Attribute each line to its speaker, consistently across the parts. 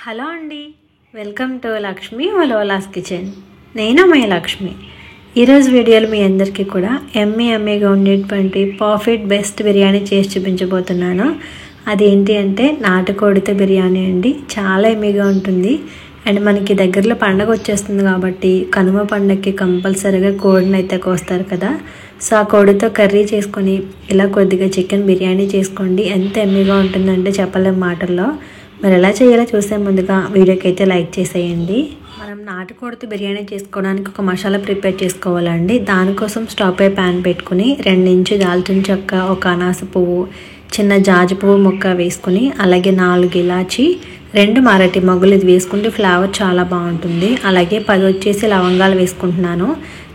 Speaker 1: Hello అండి, welcome to Lakshmi వలోలాస్ kitchen. నేను మీ లక్ష్మి. ఈరోజు వీడియోలో మీ అందరికీ కూడా ఎమ్మీగా ఉండేటువంటి పర్ఫెక్ట్ బెస్ట్ బిర్యానీ చేసి చూపించబోతున్నాను. అదేంటి అంటే నాటుకోడితో బిర్యానీ అండి. చాలా ఎమ్మీగా ఉంటుంది. అండ్ మనకి దగ్గరలో పండగ వచ్చేస్తుంది కాబట్టి కనుమ పండగకి కంపల్సరీగా కోడిని అయితే కోస్తారు కదా. సో ఆ కోడితో కర్రీ చేసుకొని ఇలా కొద్దిగా చికెన్ బిర్యానీ చేసుకోండి. ఎంత ఎమ్మీగా ఉంటుందంటే చెప్పలేం మాటల్లో. మరి ఎలా చేయాలో చూసే ముందుగా వీడియోకి అయితే లైక్ చేసేయండి. మనం నాటుకోడితో బిర్యానీ చేసుకోవడానికి ఒక మసాలా ప్రిపేర్ చేసుకోవాలండి. దానికోసం స్టవ్ పై ప్యాన్ పెట్టుకుని 2 ఇంచు దాల్చిన చెక్క, ఒక అనాస పువ్వు, చిన్న జాజి పువ్వు ముక్క వేసుకుని, అలాగే 4 ఇలాచి, 2 మరాఠీ మొగ్గలు ఇది వేసుకుంటే ఫ్లేవర్ చాలా బాగుంటుంది. అలాగే 10 వచ్చేసి లవంగాలు వేసుకుంటున్నాను.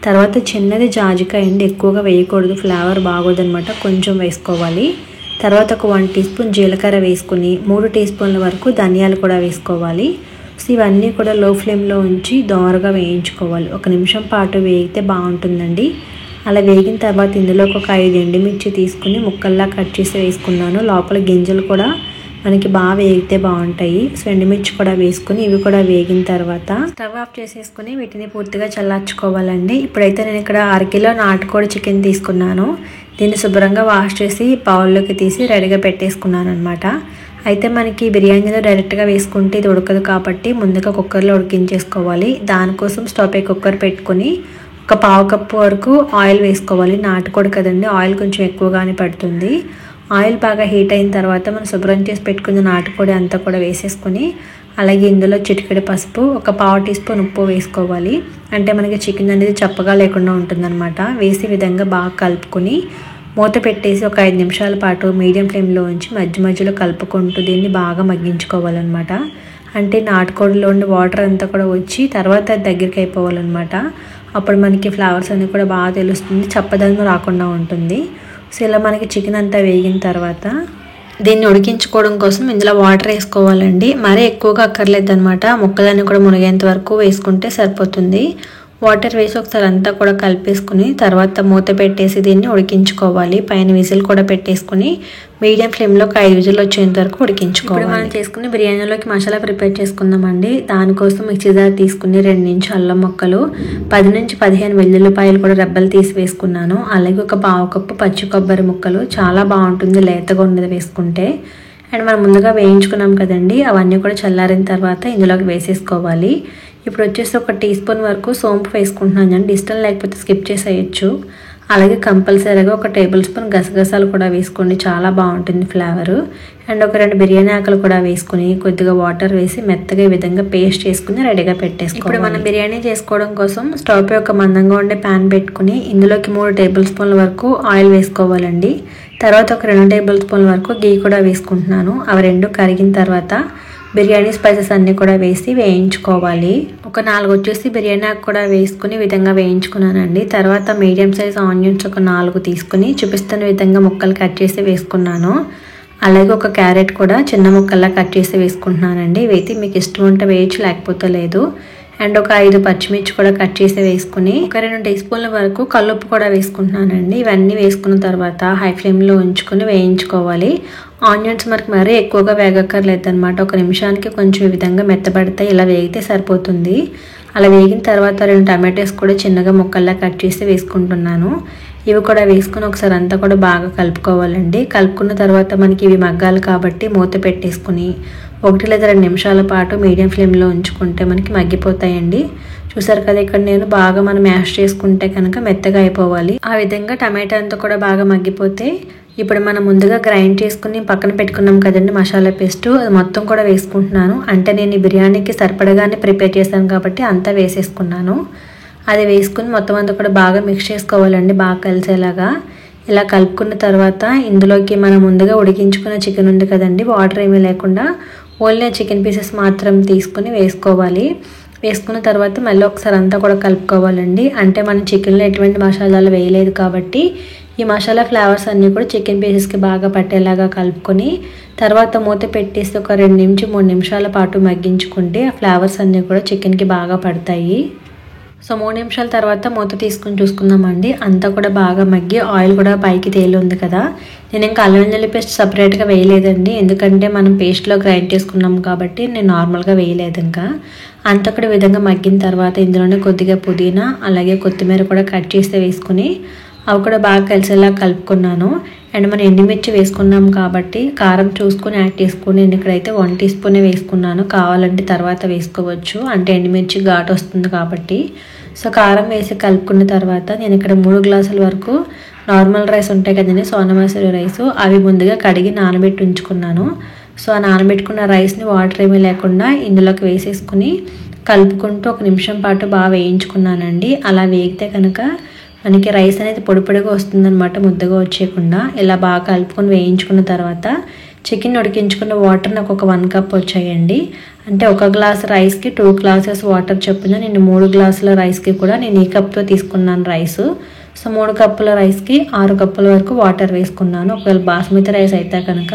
Speaker 1: తర్వాత చిన్నది జాజికాయ అండి, ఎక్కువగా వేయకూడదు, ఫ్లేవర్ బాగోదు అనమాట, కొంచెం వేసుకోవాలి. తర్వాత ఒక 1 టీ స్పూన్ జీలకర్ర వేసుకుని 3 టీ స్పూన్ల వరకు ధనియాలు కూడా వేసుకోవాలి. సో ఇవన్నీ కూడా లో ఫ్లేమ్లో ఉంచి దోరగా వేయించుకోవాలి. 1 నిమిషం పాటు వేగితే బాగుంటుందండి. అలా వేగిన తర్వాత ఇందులోకి ఒక 5 ఎండుమిర్చి తీసుకుని ముక్కల్లా కట్ చేసి వేసుకున్నాను. లోపల గింజలు కూడా మనకి బాగా వేగితే బాగుంటాయి. సో ఎండుమిర్చి కూడా వేసుకుని ఇవి కూడా వేగిన తర్వాత స్టవ్ ఆఫ్ చేసేసుకుని వీటిని పూర్తిగా చల్లార్చుకోవాలండి. ఇప్పుడైతే నేను ఇక్కడ 1/2 కిలో నాటుకోడి చికెన్ తీసుకున్నాను. దీన్ని శుభ్రంగా వాష్ చేసి బౌల్లోకి తీసి రెడీగా పెట్టేసుకున్నాను అనమాట. అయితే మనకి బిర్యానీలో డైరెక్ట్గా వేసుకుంటే ఇది ఉడకదు కాబట్టి ముందుగా కుక్కర్లో ఉడికించేసుకోవాలి. దానికోసం స్టవ్ పై కుక్కర్ పెట్టుకుని ఒక 1/2 కప్పు వరకు ఆయిల్ వేసుకోవాలి. నాటుకోడి కదండి, ఆయిల్ కొంచెం ఎక్కువగానే పడుతుంది. ఆయిల్ బాగా హీట్ అయిన తర్వాత మనం శుభ్రం చేసి పెట్టుకున్న నాటుకోడి అంతా కూడా వేసేసుకొని, అలాగే ఇందులో చిటికెడు పసుపు, ఒక 1/2 టీ స్పూన్ ఉప్పు వేసుకోవాలి. అంటే మనకి చికెన్ అనేది చప్పగా లేకుండా ఉంటుందన్నమాట. వేసి విధంగా బాగా కలుపుకొని మూత పెట్టేసి ఒక 5 నిమిషాల పాటు మీడియం ఫ్లేమ్లో ఉంచి మధ్య మధ్యలో కలుపుకుంటూ దీన్ని బాగా మగ్గించుకోవాలన్నమాట. అంటే నాటుకోడిలో ఉండే వాటర్ అంతా కూడా వచ్చి తర్వాత దగ్గరికి అయిపోవాలన్నమాట. అప్పుడు మనకి ఫ్లేవర్స్ అన్నీ కూడా బాగా తెలుస్తుంది, చప్పదనం రాకుండా ఉంటుంది. సో ఇలా మనకి చికెన్ అంతా వేగిన తర్వాత దీన్ని ఉడికించుకోవడం కోసం ఇందులో వాటర్ వేసుకోవాలండి. మరీ ఎక్కువగా అక్కర్లేదు అనమాట, ముక్కలన్నీ కూడా మునిగేంత వరకు వేసుకుంటే సరిపోతుంది. వాటర్ వేసి ఒకసారి అంతా కూడా కలిపేసుకుని తర్వాత మూత పెట్టేసి దీన్ని ఉడికించుకోవాలి. పైన విజిల్ కూడా పెట్టేసుకుని మీడియం ఫ్లేమ్లో ఒక 5 విజిల్ వచ్చేంత వరకు ఉడికించుకోవాలి. మనం చేసుకుని బిర్యానీలోకి మసాలా ప్రిపేర్ చేసుకుందామండి. దానికోసం మిక్సీ జార్ తీసుకుని 2 ఇంచు అల్లం ముక్కలు, 10 నుంచి 15 వెల్లుల్లిపాయలు కూడా రెబ్బలు తీసి వేసుకున్నాను. అలాగే ఒక 1/2 కప్పు పచ్చి కొబ్బరి ముక్కలు, చాలా బాగుంటుంది లేతగా ఉన్నది వేసుకుంటే. అండ్ మనం ముందుగా వేయించుకున్నాం కదండి, అవన్నీ కూడా చల్లారిన తర్వాత ఇందులోకి వేసేసుకోవాలి. ఇప్పుడు వచ్చేసి ఒక 1 టీ స్పూన్ వరకు సోంపు వేసుకుంటున్నాను అండి. ఇష్టం లేకపోతే స్కిప్ చేసేయచ్చు. అలాగే కంపల్సరీగా ఒక 1 టేబుల్ స్పూన్ గసగసాలు కూడా వేసుకోండి, చాలా బాగుంటుంది ఫ్లేవరు. అండ్ ఒక 2 బిర్యానీ ఆకులు కూడా వేసుకుని కొద్దిగా వాటర్ వేసి మెత్తగా ఈ విధంగా పేస్ట్ చేసుకుని రెడీగా పెట్టేసుకోవాలి. ఇప్పుడు మనం బిర్యానీ చేసుకోవడం కోసం స్టవ్ పై ఒక మందంగా ఉండే ప్యాన్ పెట్టుకుని ఇందులోకి 3 టేబుల్ స్పూన్ల వరకు ఆయిల్ వేసుకోవాలండి. తర్వాత ఒక 2 టేబుల్ స్పూన్ల వరకు గీ కూడా వేసుకుంటున్నాను. అవి 2 కరిగిన తర్వాత బిర్యానీ స్పైసెస్ అన్నీ కూడా వేసి వేయించుకోవాలి. ఒక 4 వచ్చేసి బిర్యానీ ఆకు కూడా వేసుకుని విధంగా వేయించుకున్నానండి. తర్వాత మీడియం సైజ్ ఆనియన్స్ ఒక 4 తీసుకుని చూపిస్తున్న విధంగా ముక్కలు కట్ చేసి వేసుకున్నాను. అలాగే ఒక క్యారెట్ కూడా చిన్న ముక్కల్లా కట్ చేసి వేసుకుంటున్నానండి. ఇవైతే మీకు ఇష్టం ఉంటే వేయచ్చు, లేకపోతే లేదు. అండ్ ఒక 5 పచ్చిమిర్చి కూడా కట్ చేసి వేసుకుని ఒక 2 టీ స్పూన్ల వరకు కల్లుప్పు కూడా వేసుకుంటున్నానండి. ఇవన్నీ వేసుకున్న తర్వాత హై ఫ్లేమ్లో ఉంచుకొని వేయించుకోవాలి. ఆనియన్స్ మనకి మరీ ఎక్కువగా వేగక్కర్లేదు అనమాట. 1 నిమిషానికి కొంచెం ఈ విధంగా మెత్తబడతాయి, ఇలా వేగితే సరిపోతుంది. అలా వేగిన తర్వాత 2 టమాటోస్ కూడా చిన్నగా ముక్కల్లా కట్ చేసి వేసుకుంటున్నాను. ఇవి కూడా వేసుకుని ఒకసారి అంతా కూడా బాగా కలుపుకోవాలండి. కలుపుకున్న తర్వాత మనకి ఇవి మగ్గాలి కాబట్టి మూత పెట్టేసుకుని 1 లేదా 2 నిమిషాల పాటు మీడియం ఫ్లేమ్లో ఉంచుకుంటే మనకి మగ్గిపోతాయండి. చూసారు కదా, ఇక్కడ నేను బాగా మనం మ్యాష్ చేసుకుంటే కనుక మెత్తగా అయిపోవాలి. ఆ విధంగా టమాటా అంతా కూడా బాగా మగ్గిపోతే ఇప్పుడు మనం ముందుగా గ్రైండ్ చేసుకుని పక్కన పెట్టుకున్నాం కదండి మసాలా పేస్ట్, అది మొత్తం కూడా వేసుకుంటున్నాను. అంటే నేను ఈ బిర్యానీకి సరిపడగానే ప్రిపేర్ చేశాను కాబట్టి అంతా వేసేసుకున్నాను. అది వేసుకుని మొత్తం అంతా కూడా బాగా మిక్స్ చేసుకోవాలండి, బాగా కలిసేలాగా. ఇలా కలుపుకున్న తర్వాత ఇందులోకి మనం ముందుగా ఉడికించుకున్న చికెన్ ఉంది కదండి, వాటర్ ఏమీ లేకుండా ఓన్లీ చికెన్ పీసెస్ మాత్రం తీసుకుని వేసుకోవాలి. వేసుకున్న తర్వాత మళ్ళీ ఒకసారి అంతా కూడా కలుపుకోవాలండి. అంటే మనం చికెన్లో ఎటువంటి మసాలాలు వేయలేదు కాబట్టి ఈ మసాలా ఫ్లేవర్స్ అన్నీ కూడా చికెన్ పీసెస్కి బాగా పట్టేలాగా కలుపుకొని తర్వాత మూత పెట్టేసి ఒక 2 నుంచి 3 నిమిషాల పాటు మగ్గించుకుంటే ఆ ఫ్లేవర్స్ అన్నీ కూడా చికెన్కి బాగా పడతాయి. సో 3 నిమిషాల తర్వాత మూత తీసుకుని చూసుకుందామండి. అంతా కూడా బాగా మగ్గి ఆయిల్ కూడా పైకి తేలుంది కదా. నేను ఇంకా అల్లం వెల్లుల్లి పేస్ట్ సపరేట్గా వేయలేదండి, ఎందుకంటే మనం పేస్ట్లో గ్రైండ్ చేసుకున్నాం కాబట్టి నేను నార్మల్గా వేయలేదు. ఇంకా అంతా కూడా విధంగా మగ్గిన తర్వాత ఇందులోనే కొద్దిగా పుదీనా అలాగే కొత్తిమీర కూడా కట్ చేసి వేసుకుని అవి కూడా బాగా కలిసేలా కలుపుకున్నాను. అండ్ మనం ఎండుమిర్చి వేసుకున్నాం కాబట్టి కారం చూసుకొని యాడ్ చేసుకుని నేను ఇక్కడైతే 1 టీ స్పూనే వేసుకున్నాను. కావాలంటే తర్వాత వేసుకోవచ్చు, అంటే ఎండుమిర్చి ఘాటు వస్తుంది కాబట్టి. సో కారం వేసి కలుపుకున్న తర్వాత నేను ఇక్కడ 3 గ్లాసుల వరకు నార్మల్ రైస్ ఉంటాయి కదండి, సోనా మసూరి రైస్, అవి ముందుగా కడిగి నానబెట్టి ఉంచుకున్నాను. సో ఆ నానబెట్టుకున్న రైస్ని వాటర్ ఏమీ లేకుండా ఇందులోకి వేసేసుకుని కలుపుకుంటూ 1 నిమిషం పాటు బాగా వేయించుకున్నానండి. అలా వేగితే కనుక మనకి రైస్ అనేది పొడి పొడిగా వస్తుందన్నమాట, ముద్దగా వచ్చేయకుండా. ఇలా బాగా కలుపుకొని వేయించుకున్న తర్వాత చికెన్ ఉడికించుకున్న వాటర్ నాకు ఒక 1 కప్ వచ్చాయండి. అంటే 1 గ్లాస్ రైస్కి 2 గ్లాసెస్ వాటర్ చొప్పున నేను 3 గ్లాసుల రైస్కి కూడా నేను ఈ కప్తో తీసుకున్నాను రైస్. సో 3 కప్పుల రైస్కి 6 కప్పుల వరకు వాటర్ వేసుకున్నాను. ఒకవేళ బాస్మతి రైస్ అయితే కనుక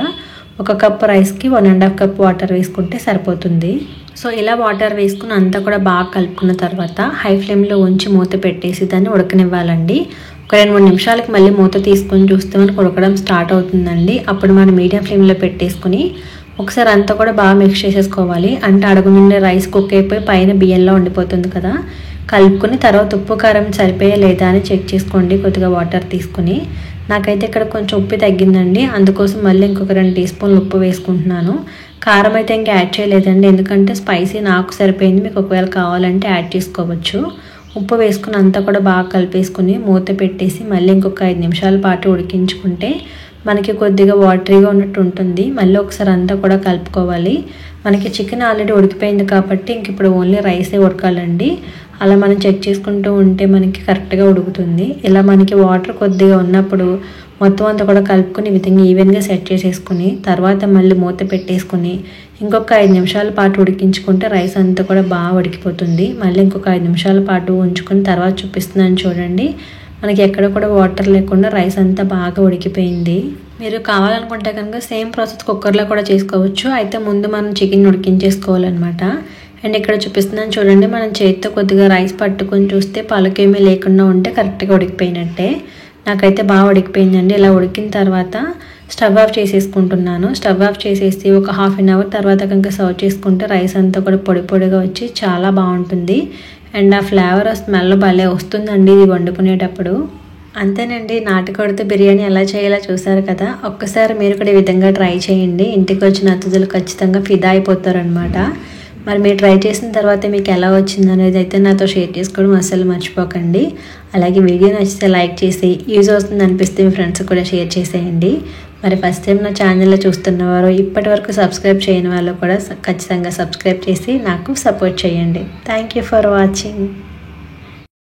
Speaker 1: 1 కప్ రైస్కి 1.5 కప్ వాటర్ వేసుకుంటే సరిపోతుంది. సో ఇలా వాటర్ వేసుకుని అంతా కూడా బాగా కలుపుకున్న తర్వాత హై ఫ్లేమ్లో ఉంచి మూత పెట్టేసి దాన్ని ఉడకనివ్వాలండి. ఒక 2-3 నిమిషాలకి మళ్ళీ మూత తీసుకొని చూస్తే మనకు ఉడకడం స్టార్ట్ అవుతుందండి. అప్పుడు మనం మీడియం ఫ్లేమ్లో పెట్టేసుకుని ఒకసారి అంతా కూడా బాగా మిక్స్ చేసేసుకోవాలి. అంటే అడుగు నుండి రైస్ కుక్ అయిపోయి పైన బియ్యంలో ఉండిపోతుంది కదా. కలుపుకొని తర్వాత ఉప్పు కారం సరిపోయా లేదా అని చెక్ చేసుకోండి కొద్దిగా వాటర్ తీసుకుని. నాకైతే ఇక్కడ కొంచెం ఉప్పు తగ్గిందండి, అందుకోసం మళ్ళీ ఇంకొక 2 టీ స్పూన్లు ఉప్పు వేసుకుంటున్నాను. కారం అయితే ఇంకా యాడ్ చేయలేదండి, ఎందుకంటే స్పైసీ నాకు సరిపోయింది, మీకు ఒకవేళ కావాలంటే యాడ్ చేసుకోవచ్చు. ఉప్పు వేసుకుని అంతా కూడా బాగా కలిపేసుకుని మూత పెట్టేసి మళ్ళీ ఇంకొక 5 నిమిషాల పాటు ఉడికించుకుంటే మనకి కొద్దిగా వాటరీగా ఉన్నట్టు ఉంటుంది. మళ్ళీ ఒకసారి అంతా కూడా కలుపుకోవాలి. మనకి చికెన్ ఆల్రెడీ ఉడికిపోయింది కాబట్టి ఇంక ఇప్పుడు ఓన్లీ రైసే ఉడకాలండి. అలా మనం చెక్ చేసుకుంటూ ఉంటే మనకి కరెక్ట్గా ఉడుకుతుంది. ఇలా మనకి వాటర్ కొద్దిగా ఉన్నప్పుడు మొత్తం అంతా కూడా కలుపుకొని విధంగా ఈవెన్గా సెట్ చేసేసుకుని తర్వాత మళ్ళీ మూత పెట్టేసుకుని ఇంకొక 5 నిమిషాల పాటు ఉడికించుకుంటే రైస్ అంతా కూడా బాగా ఉడికిపోతుంది. మళ్ళీ ఇంకొక 5 నిమిషాల పాటు ఉంచుకొని తర్వాత చూపిస్తున్నాను చూడండి. మనకి ఎక్కడ కూడా వాటర్ లేకుండా రైస్ అంతా బాగా ఉడికిపోయింది. మీరు కావాలనుకుంటే కనుక సేమ్ ప్రాసెస్ కుక్కర్లో కూడా చేసుకోవచ్చు, అయితే ముందు మనం చికెన్ ఉడికించేసుకోవాలన్నమాట. అండ్ ఇక్కడ చూపిస్తున్నాను చూడండి, మనం చేతితో కొద్దిగా రైస్ పట్టుకొని చూస్తే పలుకేమీ లేకుండా ఉంటే కరెక్ట్గా ఉడికిపోయినట్టే. నాకైతే బాగా ఉడికిపోయిందండి. ఇలా ఉడికిన తర్వాత స్టవ్ ఆఫ్ చేసేసుకుంటున్నాను. స్టవ్ ఆఫ్ చేసేసి ఒక 1/2 అవర్ తర్వాత కనుక సర్వ్ చేసుకుంటే రైస్ అంతా కూడా పొడి పొడిగా వచ్చి చాలా బాగుంటుంది. అండ్ ఆ ఫ్లేవర్ స్మెల్ భలే వస్తుందండి ఇది వండుకునేటప్పుడు. అంతేనండి, నాటుకోడితో బిర్యానీ ఎలా చేయాలో చూసారు కదా. ఒక్కసారి మీరు కూడా ఈ విధంగా ట్రై చేయండి, ఇంటికి వచ్చిన అతిథులు ఖచ్చితంగా ఫిదా అయిపోతారనమాట. మరి మీరు ట్రై చేసిన తర్వాత మీకు ఎలా వచ్చింది అనేది అయితే నాతో షేర్ చేసుకోవడం అస్సలు మర్చిపోకండి. అలాగే వీడియో నచ్చితే లైక్ చేసి యూజ్ అవుతుంది అనిపిస్తే మీ ఫ్రెండ్స్ కూడా షేర్ చేసేయండి. మరి ఫస్ట్ టైం నా ఛానల్లో చూస్తున్నవారు ఇప్పటి వరకు సబ్స్క్రైబ్ చేయని వాళ్ళు కూడా ఖచ్చితంగా సబ్స్క్రైబ్ చేసి నాకు సపోర్ట్ చేయండి. Thank you for watching.